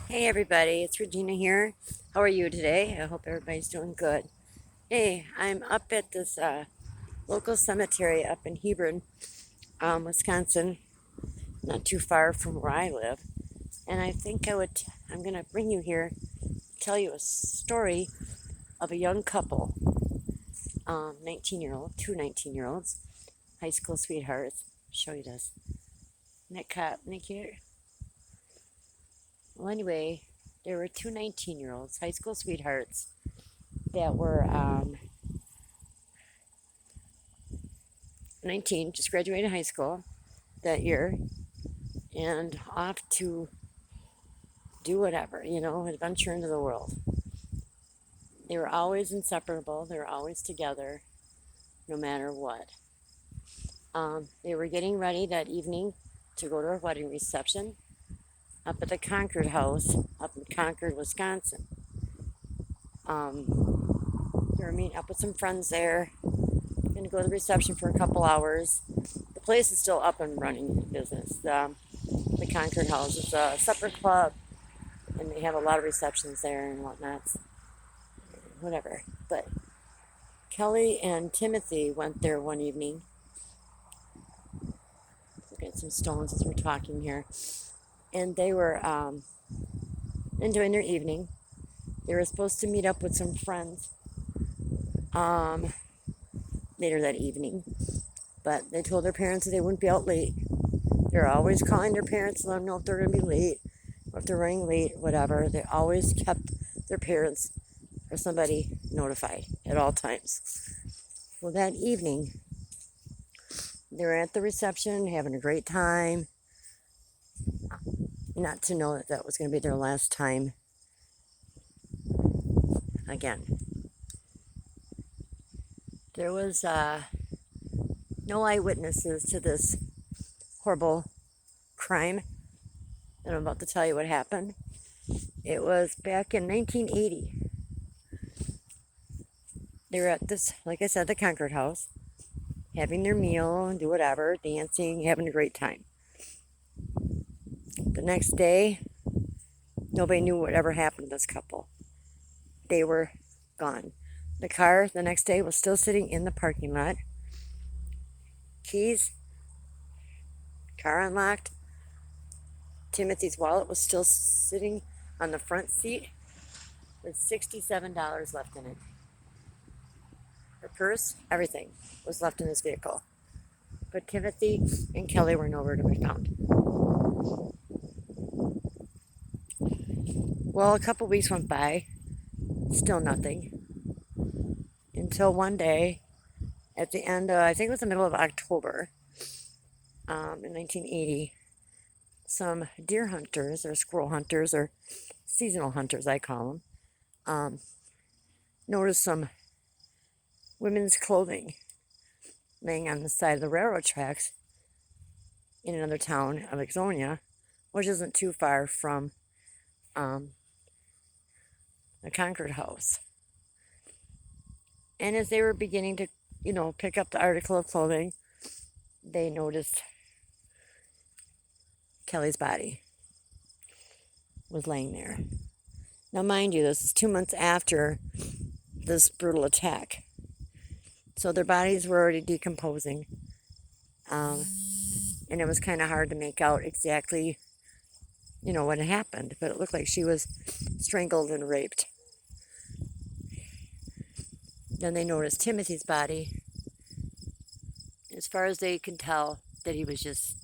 Hey everybody, it's Regina here. How are you today? I hope everybody's doing good. Hey, I'm up at this local cemetery up in Hebron, Wisconsin, not too far from where I live. And I'm going to bring you here, tell you a story of a young couple, 19-year-old, two 19-year-olds, high school sweethearts. Show you this. Nick Cop, Nick here. Well, anyway, there were two 19-year-olds, high school sweethearts, that were 19, just graduated high school that year, and off to do whatever, adventure into the world. They were always inseparable, they were always together, no matter what. They were getting ready that evening to go to a wedding reception up at the Concord house up in Concord, Wisconsin. They were meeting up with some friends there, going to go to the reception for a couple hours. The place is still up and running in business. The Concord house is a separate club, and they have a lot of receptions there and whatnot, whatever. But Kelly and Timothy went there one evening. Looking at some stones as we're talking here, and they were enjoying their evening. They were supposed to meet up with some friends um, later that evening, but they told their parents that they wouldn't be out late. They're always calling their parents to let them know if they're going to be late or if they're running late, whatever. They always kept their parents or somebody notified at all times. Well, that evening, they were at the reception having a great time, not to know that that was going to be their last time again. There was no eyewitnesses to this horrible crime that I'm about to tell you what happened. It was back in 1980. They were at this, like I said, the Concord house, having their meal and do whatever, dancing, having a great time. The next day, nobody knew whatever happened to this couple. They were gone. The car the next day was still sitting in the parking lot. Keys, car unlocked. Timothy's wallet was still sitting on the front seat with $67 left in it. Her purse, everything was left in his vehicle. But Timothy and Kelly were nowhere to be found. Well, a couple weeks went by, still nothing. Until one day, at the end of, I think it was the middle of October, in 1980, some deer hunters or squirrel hunters or seasonal hunters, I call them, noticed some women's clothing laying on the side of the railroad tracks in another town of Exonia, which isn't too far from the Concord house. And as they were beginning to, pick up the article of clothing, they noticed Kelly's body was laying there. Now, mind you, this is 2 months after this brutal attack. So their bodies were already decomposing. And it was kind of hard to make out exactly, what had happened. But it looked like she was strangled and raped. Then they noticed Timothy's body. As far as they can tell, that he was just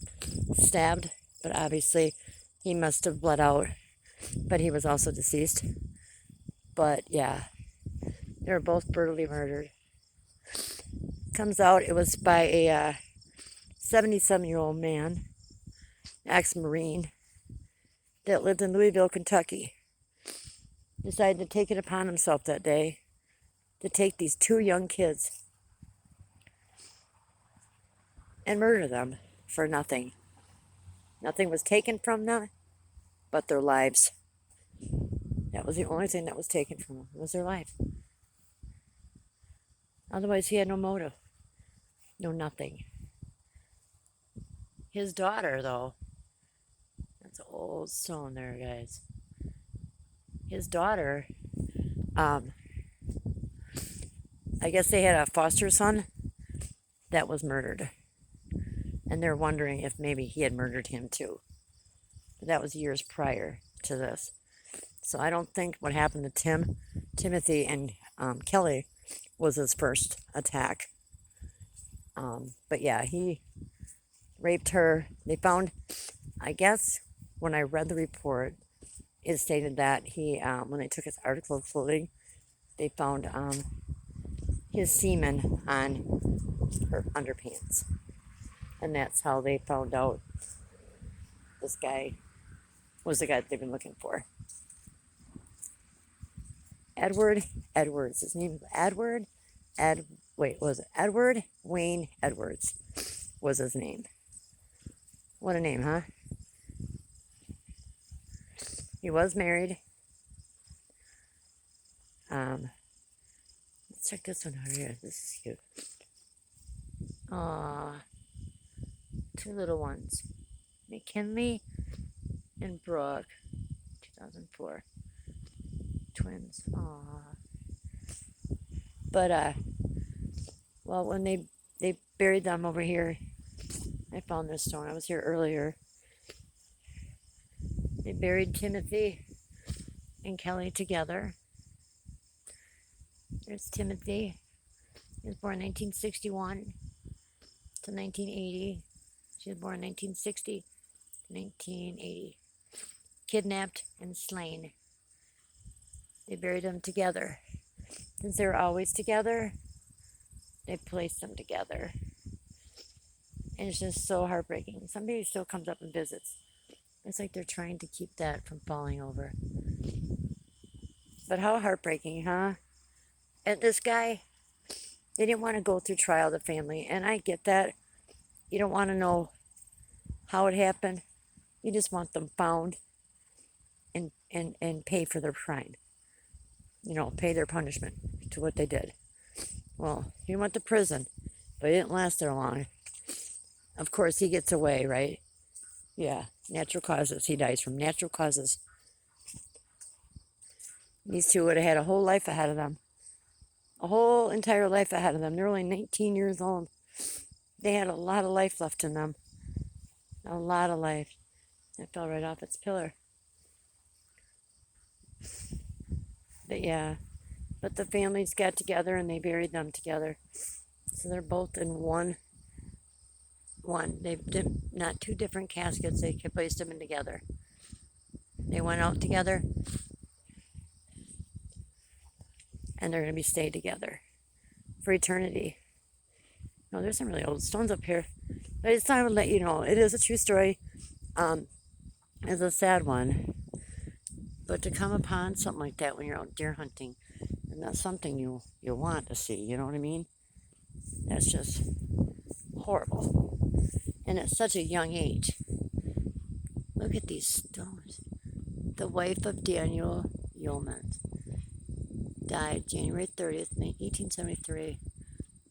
stabbed. But obviously, he must have bled out. But he was also deceased. But yeah, they were both brutally murdered. Comes out it was by a 77-year-old man, ex-Marine, that lived in Louisville, Kentucky. Decided to take it upon himself that day to take these two young kids and murder them for nothing. Nothing was taken from them but their lives. That was the only thing that was taken from them, was their life. Otherwise, he had no motive, no nothing. His daughter, though, that's an old stone there, guys. his daughter, um, I guess they had a foster son that was murdered. And they're wondering if maybe he had murdered him too. But that was years prior to this. So I don't think what happened to Timothy, and Kelly was his first attack. But yeah, he raped her. They found, I guess, when I read the report, it stated that he, when they took his article of clothing, they found his semen on her underpants. And that's how they found out this guy was the guy that they've been looking for. Edward Edwards. His name is Edward Wayne Edwards was his name. What a name, huh? He was married. Let's check this one out here. This is cute. Aw, two little ones. McKinley and Brooke, 2004. Twins. Aw. But, well, when they buried them over here, I found this stone. I was here earlier. They buried Timothy and Kelly together. There's Timothy. He was born in 1961 to 1980. She was born in 1960 to 1980. Kidnapped and slain. They buried them together. Since they were always together, they placed them together. And it's just so heartbreaking. Somebody still comes up and visits. It's like they're trying to keep that from falling over. But how heartbreaking, huh? And this guy, they didn't want to go through trial, the family. And I get that. You don't want to know how it happened. You just want them found and pay for their crime. You know, pay their punishment to what they did. Well, he went to prison, but he didn't last there long. Of course, he gets away, right? Yeah, natural causes. He dies from natural causes. These two would have had a whole life ahead of them. A whole entire life ahead of them. They're only 19 years old. They had a lot of life left in them. A lot of life. It fell right off its pillar. But yeah, but the families got together and they buried them together. So they're both in one. They did not two different caskets. They placed them in together. They went out together, and they're going to be stayed together for eternity. No, there's some really old stones up here. But I just thought I would let you know. It is a true story. It's a sad one. But to come upon something like that when you're out deer hunting, and that's something you want to see, you know what I mean? That's just horrible. And at such a young age. Look at these stones. The wife of Daniel Yeomans died January 30th, 1873.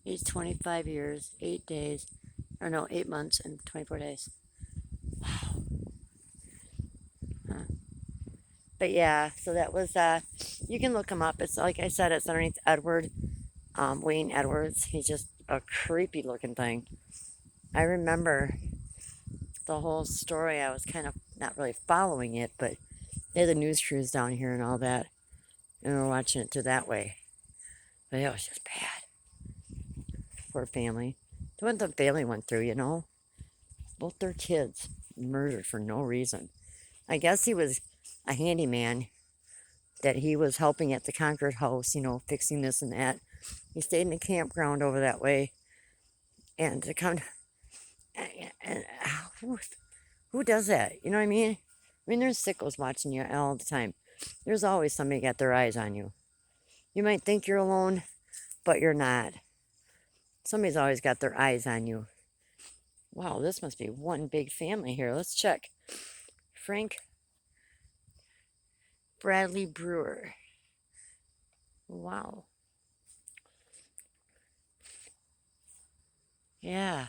Aged 25 years, 8 days, 8 months and 24 days. Wow. Huh. But yeah, so that was, you can look him up. It's like I said, it's underneath Edward Wayne Edwards. He's just a creepy looking thing. I remember the whole story. I was kind of not really following it, but they had the news crews down here and all that, and we were watching it through that way. But it was just bad. Poor family. What the family went through, you know? Both their kids murdered for no reason. I guess he was a handyman, that he was helping at the Concord house, fixing this and that. He stayed in the campground over that way. And to come, and who does that? You know what I mean? I mean, there's sickos watching you all the time. There's always somebody got their eyes on you. You might think you're alone, but you're not. Somebody's always got their eyes on you. Wow, this must be one big family here. Let's check. Frank Bradley Brewer. Wow. Yeah.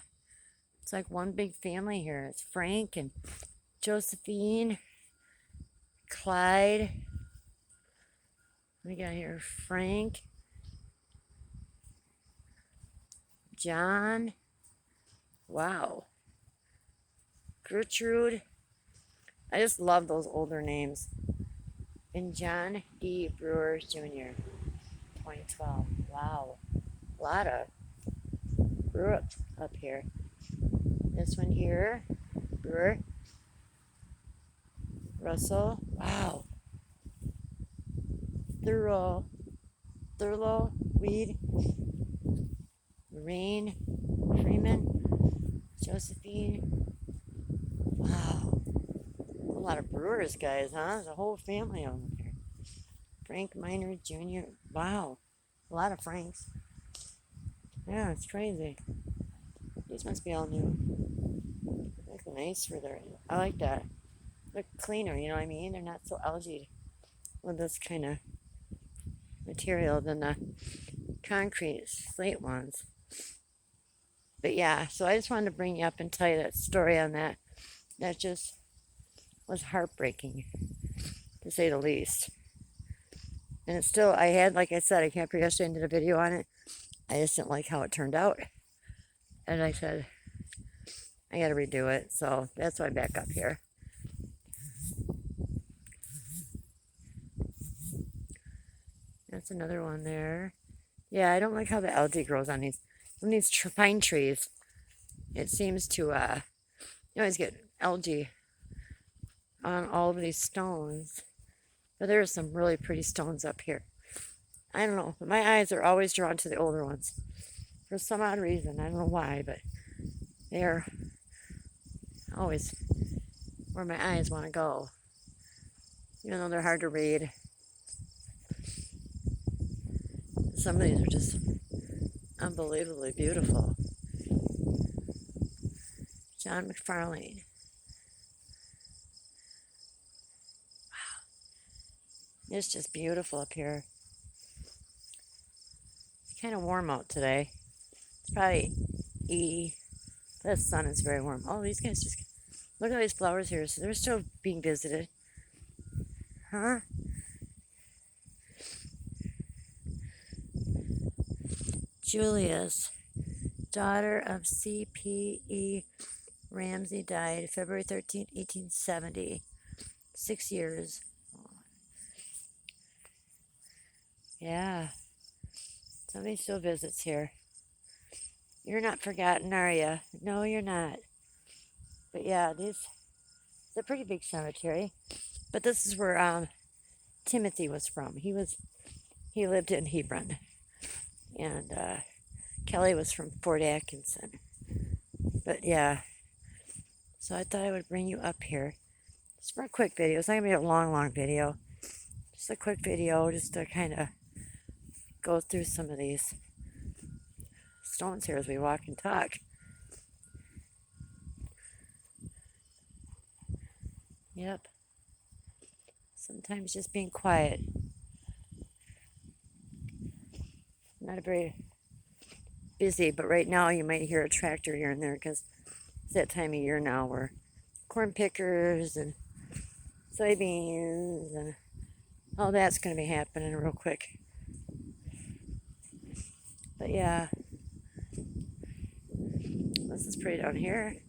It's like one big family here. It's Frank and Josephine, Clyde, We got here Frank, John, wow, Gertrude. I just love those older names. And John D. Brewer Jr., 2012. Wow, a lot of Brewer up here. This one here, Brewer, Russell, wow, Thurlow, Weed, Lorraine, Freeman, Josephine. Wow, a lot of Brewers guys, huh? There's a whole family of them here. Frank Miner Jr. Wow, a lot of Franks. Yeah, it's crazy. These must be all new. Look nice for their. I like that. Look cleaner, you know what I mean? They're not so algae with this kind of material than the concrete slate ones. But yeah, so I just wanted to bring you up and tell you that story on that. That just was heartbreaking, to say the least. And it's still, I had, like I said, I camper yesterday and did a video on it. I just didn't like how it turned out. And I said, I got to redo it. So that's why I'm back up here. That's another one there. Yeah, I don't like how the algae grows on these pine trees. It seems to, you always get algae on all of these stones. But there are some really pretty stones up here. I don't know, but my eyes are always drawn to the older ones. For some odd reason, I don't know why, but they're always where my eyes want to go. Even though they're hard to read. Some of these are just unbelievably beautiful. John McFarlane. Wow. It's just beautiful up here. It's kind of warm out today. It's probably 80. The sun is very warm. Oh, these guys just... Look at all these flowers here. So they're still being visited. Huh? Julius, daughter of C.P.E. Ramsey, died February 13th, 1870. 6 years. Yeah. Somebody still visits here. You're not forgotten, are you? No, you're not. But yeah, it's a pretty big cemetery. But this is where Timothy was from. He lived in Hebron. And Kelly was from Fort Atkinson. But yeah, so I thought I would bring you up here just for a quick video. It's not going to be a long video. Just a quick video just to kind of go through some of these stones here as we walk and talk. Yep. Sometimes just being quiet. Not a very busy, but right now you might hear a tractor here and there because it's that time of year now where corn pickers and soybeans and all that's going to be happening real quick. But yeah, this is pretty down here.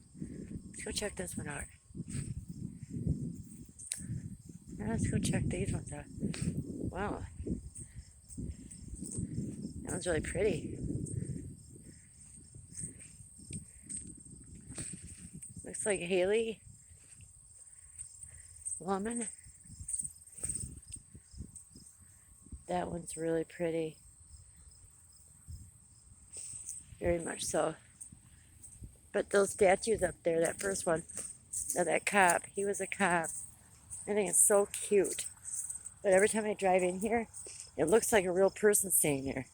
Let's go check this one out. Now let's go check these ones out. Wow, that one's really pretty. Looks like Haley Woman. That one's really pretty. Very much so. But those statues up there, that first one, that cop, he was a cop. I think it's so cute. But every time I drive in here, it looks like a real person staying there.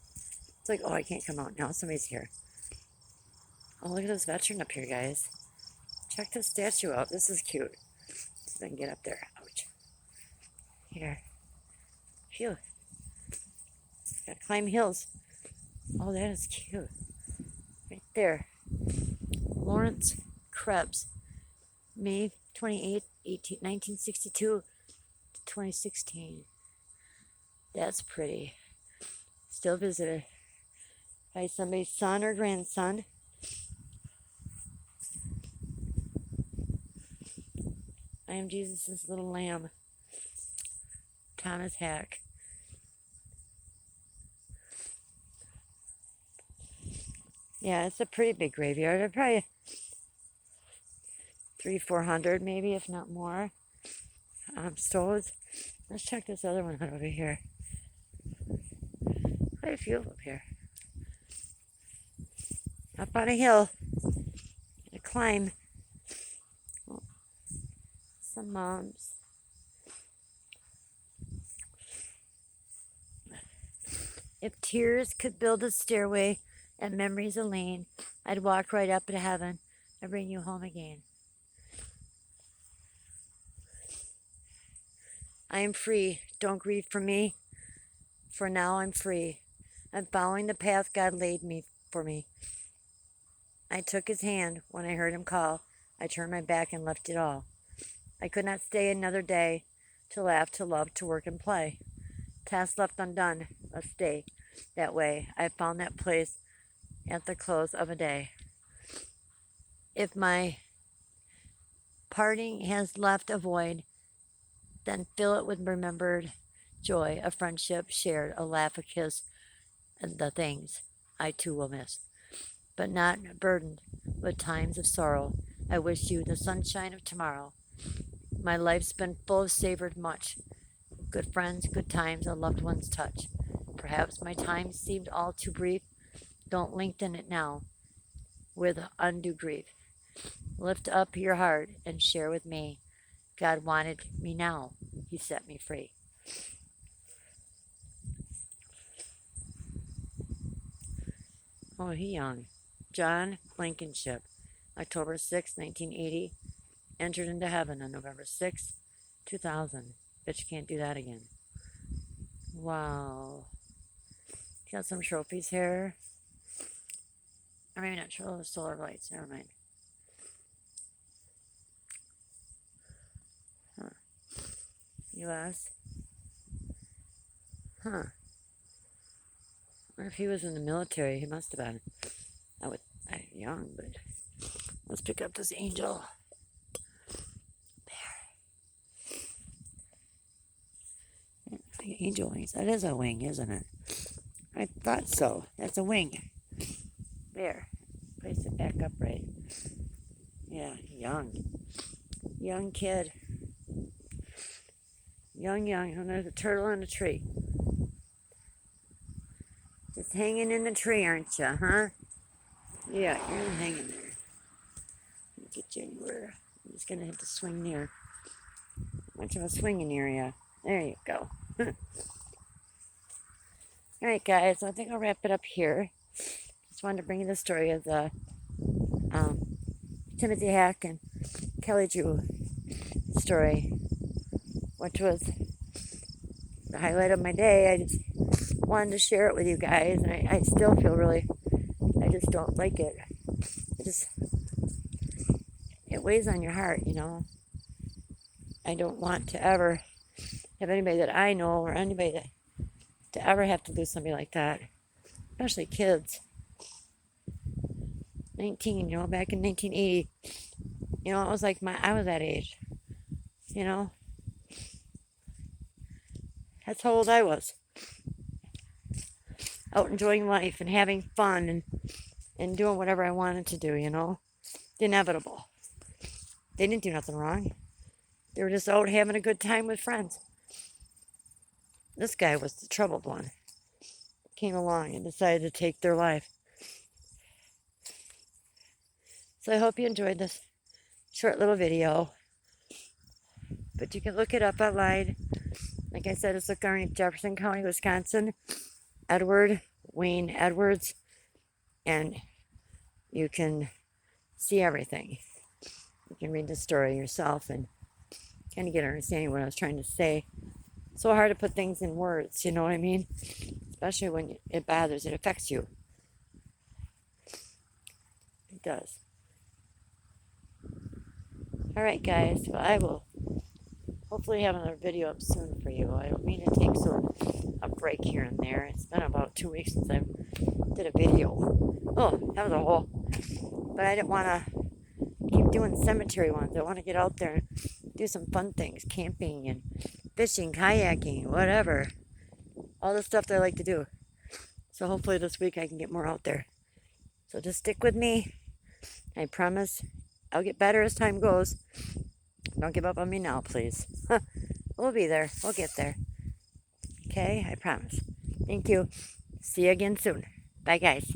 It's like, oh, I can't come out now. Somebody's here. Oh, look at this veteran up here, guys. Check this statue out. This is cute. See if I can get up there. Ouch. Here. Phew. Gotta climb hills. Oh, that is cute. Right there. Lawrence Krebs. May 28, 1962 to 2016. That's pretty. Still visited by somebody's son or grandson. I am Jesus' little lamb. Thomas Hack. Yeah, it's a pretty big graveyard. They're probably 300-400 maybe, if not more. Stones. Let's check this other one out over here. Quite a few up here. Up on a hill. A climb. Oh, some moms. If tears could build a stairway and memories a lane, I'd walk right up to heaven and bring you home again. I am free. Don't grieve for me, for now I'm free. I'm following the path God laid me for me. I took his hand when I heard him call. I turned my back and left it all. I could not stay another day to laugh, to love, to work and play. Tasks left undone must stay that way. I found that place at the close of a day. If my parting has left a void, then fill it with remembered joy, a friendship shared, a laugh, a kiss, and the things I too will miss. But not burdened with times of sorrow, I wish you the sunshine of tomorrow. My life's been full of savored much, good friends, good times, a loved one's touch. Perhaps my time seemed all too brief. Don't lengthen it now with undue grief. Lift up your heart and share with me. God wanted me now. He set me free. Oh, he young. John Blankenship, October 6, 1980. Entered into heaven on November 6, 2000. Bet you can't do that again. Wow. Got some trophies here. Or maybe not trophies, solar lights. Never mind. Huh. U.S. Huh. I wonder if he was in the military. He must have been. I'm young, but let's pick up this angel. There. Angel wings. That is a wing, isn't it? I thought so. That's a wing. There. Place it back upright. Yeah, young. Young kid. Young. And there's a turtle in a tree. Just hanging in the tree, aren't you, huh? Yeah, you're hanging there. Get you anywhere. I'm just going to have to swing near. Much of a swinging area. There you go. Alright, guys, I think I'll wrap it up here. Just wanted to bring you the story of the Timothy Hack and Kelly Drew story, which was the highlight of my day. I just wanted to share it with you guys, and I still feel really, I just don't like it. It weighs on your heart, you know. I don't want to ever have anybody that I know or anybody to ever have to lose somebody like that, especially kids. 19, you know, back in 1980, you know, it was like I was that age, you know. That's how old I was. Out enjoying life and having fun and doing whatever I wanted to do, you know. The inevitable. They didn't do nothing wrong. They were just out having a good time with friends. This guy was the troubled one. Came along and decided to take their life. So I hope you enjoyed this short little video. But you can look it up online. Like I said, it's Montgomery, Jefferson County, Wisconsin. Edward Wayne Edwards. And you can see everything. You can read the story yourself and kind of get an understanding of what I was trying to say. It's so hard to put things in words, you know what I mean? Especially when it bothers, it affects you. It does. All right, guys. Well, I will hopefully have another video up soon for you. I don't mean to take a break here and there. It's been about 2 weeks since I did a video. Oh, that was a hole. But I didn't want to keep doing cemetery ones. I want to get out there and do some fun things, camping and fishing, kayaking, whatever. All the stuff that I like to do. So hopefully this week I can get more out there. So just stick with me. I promise I'll get better as time goes. Don't give up on me now, please. We'll be there. We'll get there. Okay, I promise. Thank you. See you again soon. Bye, guys.